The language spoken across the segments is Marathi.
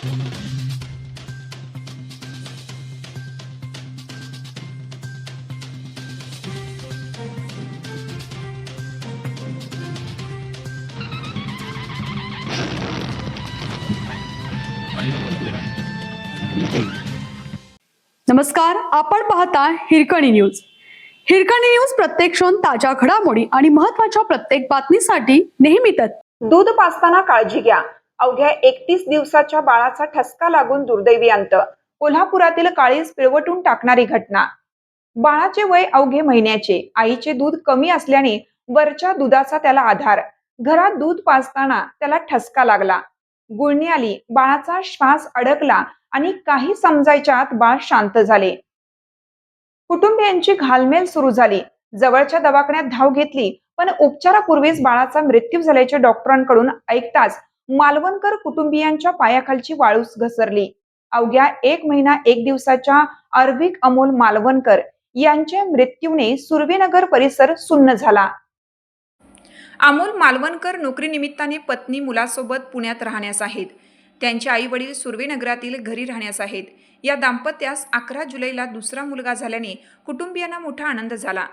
नमस्कार, आपण पाहता हिरकणी न्यूज. हिरकणी न्यूज प्रत्येक क्षण ताज्या घडामोडी आणि महत्त्वाच्या प्रत्येक बातमीसाठी नेहमी तत्पर. दूध पाजताना काळजी घ्या. अवघ्या 31 दिवसाच्या बाळाचा ठसका लागून दुर्दैवी अंत. कोल्हापुरातील काळीज पिळवटून टाकणारी घटना. बाळाचे वय अवघे महिन्याचे. आईचे दूध कमी असल्याने वरच्या दुधाचा त्याला आधार. घरात दूध पाजताना त्याला ठसका लागला. गुळणी आली. बाळाचा श्वास अडकला आणि काही समजायच्या आत बाळ शांत झाले. कुटुंबियांची घालमेल सुरू झाली. जवळच्या दवाखान्यात धाव घेतली, पण उपचारापूर्वीच बाळाचा मृत्यू झाल्याचे डॉक्टरांकडून ऐकताच मालवणकर कुटुंबियांच्या पायाखालची वाळूच घसरली. अवघ्या 1 महिना 1 दिवसाच्या अर्विक अमोल मालवणकर यांच्या मृत्यूने सुरवीनगर परिसर सुन्न झाला. अमोल मालवणकर नोकरीनिमित्ताने पत्नी मुलासोबत पुण्यात राहण्यास आहेत. त्यांचे आई वडील सुरवीनगरातील घरी राहण्यास आहेत. या दाम्पत्यास 11 जुलैला दुसरा मुलगा झाल्याने कुटुंबियांना मोठा आनंद झाला.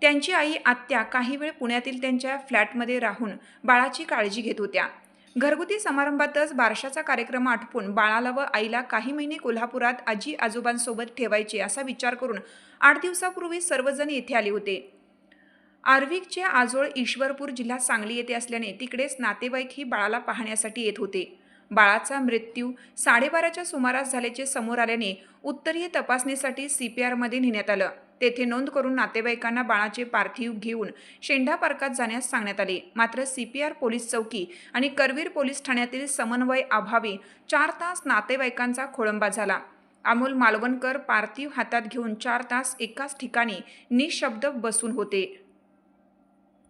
त्यांची आई आत्या काही वेळ पुण्यातील त्यांच्या फ्लॅटमध्ये राहून बाळाची काळजी घेत होत्या. घरगुती समारंभातच बारशाचा कार्यक्रम आटपून बाळाला व आईला काही महिने कोल्हापुरात आजी आजोबांसोबत ठेवायचे असा विचार करून 8 दिवसापूर्वी सर्वजण येथे आले होते. आर्विकचे आजोळ ईश्वरपूर जिल्हा सांगली येथे असल्याने तिकडेच नातेवाईकही बाळाला पाहण्यासाठी येत होते. बाळाचा मृत्यू 12:30च्या सुमारास झाल्याचे समोर आल्याने उत्तरीय तपासणीसाठी CPRमध्ये नेण्यात आलं. तेथे नोंद करून नातेवाईकांना बाळाचे पार्थिव घेऊन शेंढा पार्कात जाण्यास सांगण्यात आले. मात्र CPR पोलीस चौकी आणि करवीर पोलीस ठाण्यातील समन्वय अभावी 4 तास नातेवाईकांचा खोळंबा झाला. अमोल मालवणकर पार्थिव हातात घेऊन 4 तास एकाच ठिकाणी निशब्द बसून होते.